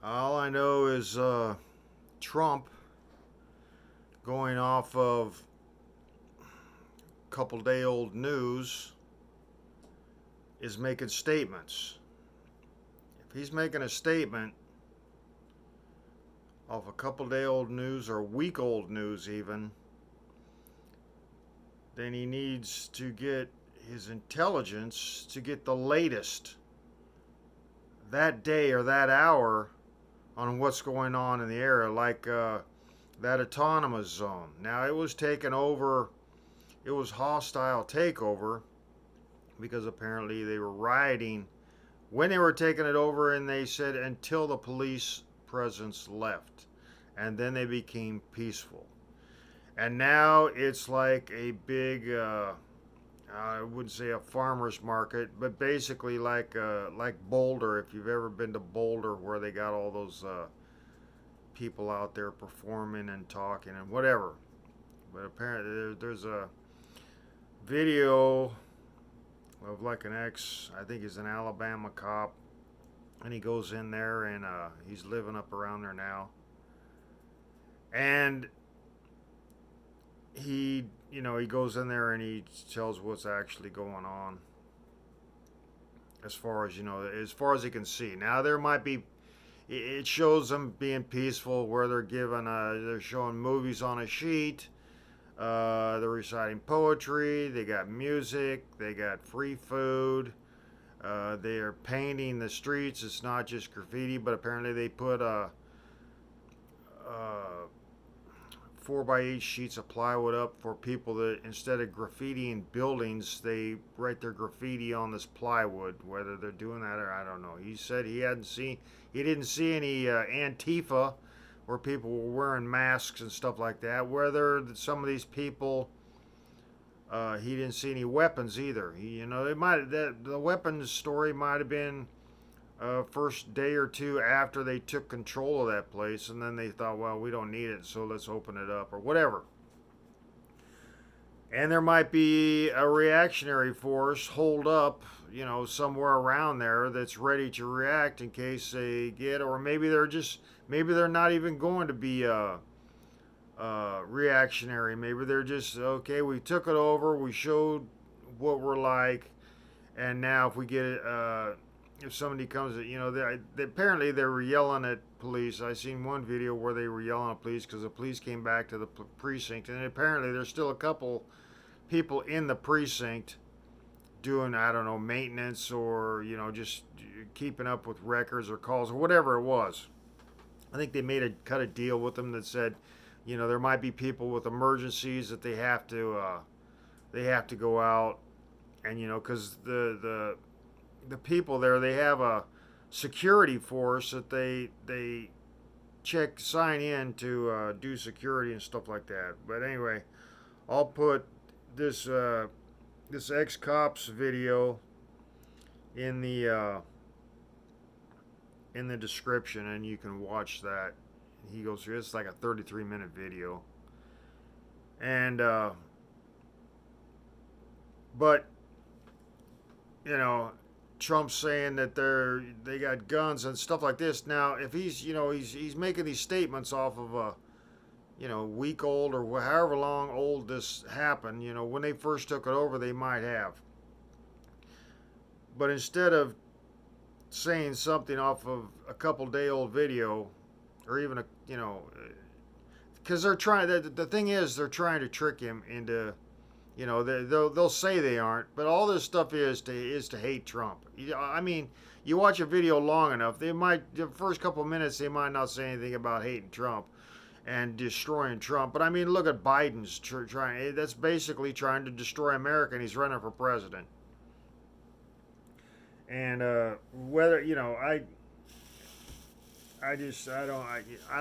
All I know is Trump going off of couple day old news is making statements. If he's making a statement off a couple day old news or week old news, even, then he needs to get his intelligence to get the latest that day or that hour on what's going on in the area, like that autonomous zone. Now, it was taken over, it was hostile takeover because apparently they were rioting when they were taking it over, and they said until the police presence left, and then they became peaceful. And now it's like a big, I wouldn't say a farmer's market, but basically like Boulder. If you've ever been to Boulder, where they got all those people out there performing and talking and whatever. But apparently there's a video of like an ex, I think he's an Alabama cop, and he goes in there and he's living up around there now. And he goes in there and he tells what's actually going on as far as, as far as he can see. Now, there might be, it shows them being peaceful where they're showing movies on a sheet. They're reciting poetry. They got music. They got free food. They are painting the streets. It's not just graffiti, but apparently they put uh, 4x8 sheets of plywood up for people that, instead of graffitiing buildings, they write their graffiti on this plywood. Whether they're doing that or I don't know. He said he didn't see any Antifa, where people were wearing masks and stuff like that. Whether some of these people, he didn't see any weapons either. The weapons story might have been first day or two after they took control of that place, and then they thought, well, we don't need it, so let's open it up or whatever. And there might be a reactionary force holed up, somewhere around there that's ready to react in case they get, or maybe they're not even going to be reactionary. Maybe they're just okay. We took it over. We showed what we're like, and now if we get it, if somebody comes, apparently they were yelling at police. I seen one video where they were yelling at police because the police came back to the precinct, and apparently there's still a couple people in the precinct doing, I don't know, maintenance, or just keeping up with records or calls or whatever it was. I think they cut a deal with them that said, there might be people with emergencies that they have to go out, and because the people there, they have a security force that they sign in to do security and stuff like that. But anyway, I'll put this ex cops video in the description, and you can watch that. He goes through. It's like a 33-minute video, and but you know Trump's saying that they got guns and stuff like this. Now, if he's making these statements off of a week old or however long old this happened. When they first took it over, they might have. But instead of saying something off of a couple day old video, or even because they're trying. The thing is, they're trying to trick him into. They'll say they aren't, but all this stuff is to hate Trump. I mean, you watch a video long enough, the first couple of minutes they might not say anything about hating Trump and destroying Trump. But I mean, look at Biden's trying. That's basically trying to destroy America, and he's running for president. And whether I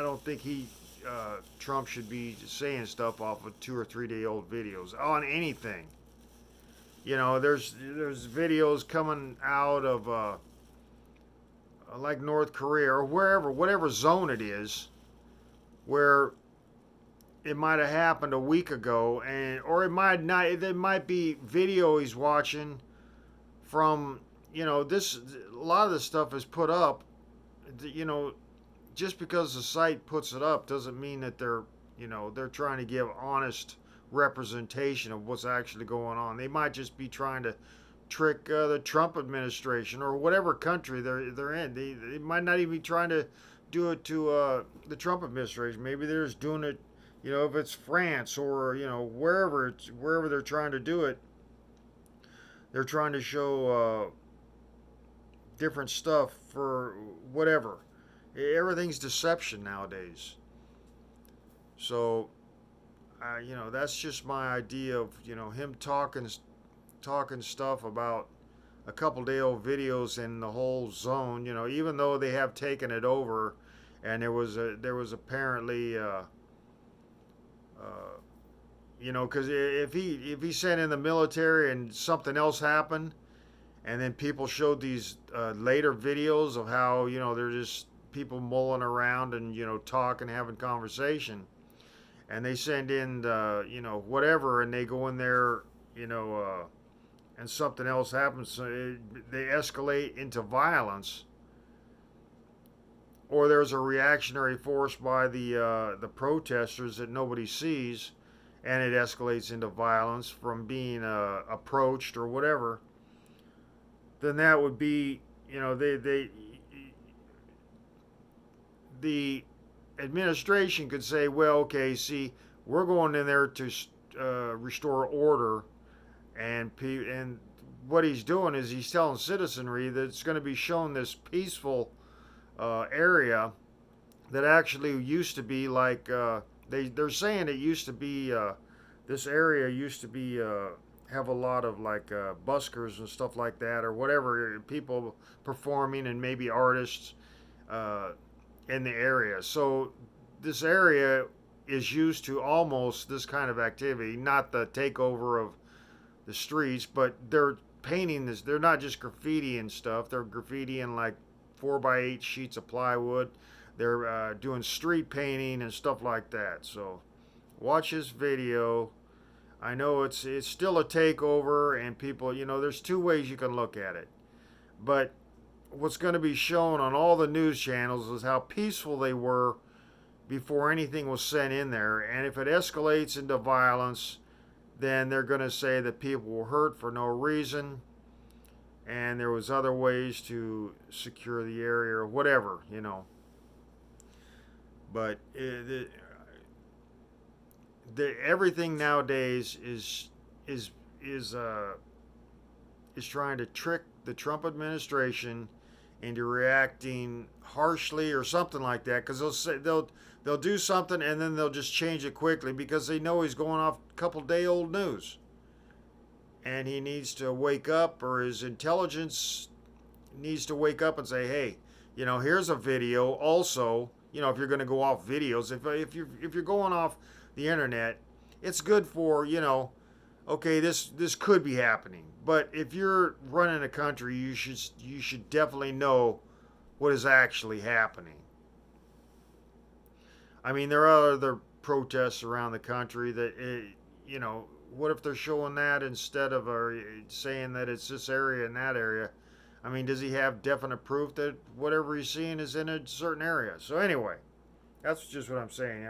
don't think Trump should be saying stuff off of 2 or 3 day old videos on anything. There's videos coming out of like North Korea or wherever, whatever zone it is, where it might have happened a week ago, or it might not. There might be video he's watching from this. A lot of this stuff is put up. You know, just because the site puts it up doesn't mean that they're trying to give honest representation of what's actually going on. They might just be trying to trick the Trump administration or whatever country they're in. They might not even be trying to do it to the Trump administration. Maybe they're just doing it, if it's France or wherever they're trying to do it. They're trying to show different stuff for whatever. Everything's deception nowadays. So, that's just my idea of him talking stuff about a couple day old videos in the whole zone. Even though they have taken it over, and there was apparently because if he sent in the military and something else happened, and then people showed these later videos of how they're just people mulling around and talking, having conversation, and they send in whatever, and they go in there, and something else happens, so they escalate into violence, or there's a reactionary force by the protesters that nobody sees, and it escalates into violence from being approached or whatever. Then that would be, the administration could say, well, okay, see, we're going in there to restore order, and what he's doing is he's telling citizenry that it's going to be shown this peaceful area that actually used to be like they're saying it used to be this area used to be have a lot of like buskers and stuff like that, or whatever, people performing, and maybe artists in the area. So this area is used to almost this kind of activity, not the takeover of the streets, but they're painting this. They're not just graffiti and stuff. They're graffitiing like 4x8 sheets of plywood. They're doing street painting and stuff like that. So watch this video. I know it's still a takeover, and people, there's two ways you can look at it. But what's going to be shown on all the news channels is how peaceful they were before anything was sent in there. And if it escalates into violence, then they're going to say that people were hurt for no reason, and there was other ways to secure the area or whatever. But everything nowadays is trying to trick the Trump administration into reacting harshly or something like that, because they'll do something and then they'll just change it quickly because they know he's going off a couple day old news, and he needs to wake up, or his intelligence needs to wake up and say, hey, here's a video. Also, if you're going to go off videos, if you're going off the internet, it's good for okay, this could be happening. But if you're running a country, you should definitely know what is actually happening. I mean, there are other protests around the country that what if they're showing that instead of saying that it's this area and that area? I mean, does he have definite proof that whatever he's seeing is in a certain area? So anyway, that's just what I'm saying.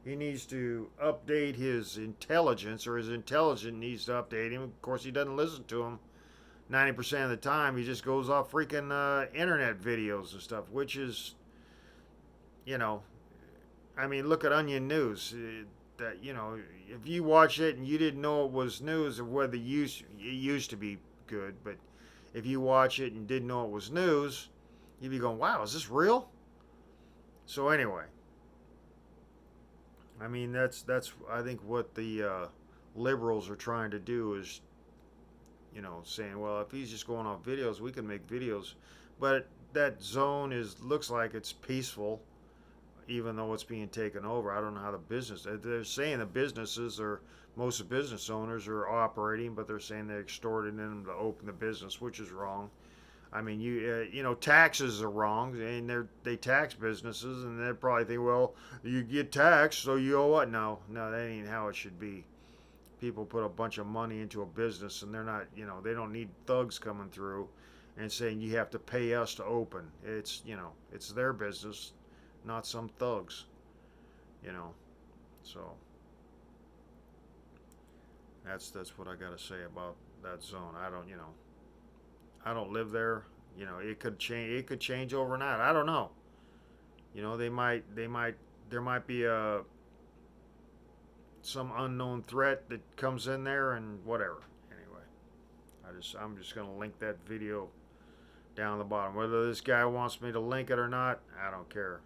He needs to update his intelligence, or his intelligence needs to update him. Of course, he doesn't listen to him 90% of the time. He just goes off freaking internet videos and stuff, which is, I mean, look at Onion News. That if you watch it and you didn't know it was news, or whether it used to be good, but if you watch it and didn't know it was news, you'd be going, wow, is this real? So anyway, I mean, that's I think what the liberals are trying to do is, saying, well, if he's just going off videos, we can make videos. But that zone looks like it's peaceful, even though it's being taken over. I don't know how they're saying the businesses, or most of the business owners are operating, but they're saying they extorted them to open the business, which is wrong. I mean, taxes are wrong, and they tax businesses, and they probably think, well, you get taxed, so you owe what? No, that ain't how it should be. People put a bunch of money into a business, and they're not, they don't need thugs coming through and saying you have to pay us to open. It's, it's their business. not some thugs, you know. So that's what I got to say about that zone. I don't, I don't live there. It could change. It could change overnight. I don't know. There might be some unknown threat that comes in there and whatever. Anyway, I'm just gonna link that video down the bottom. Whether this guy wants me to link it or not, I don't care.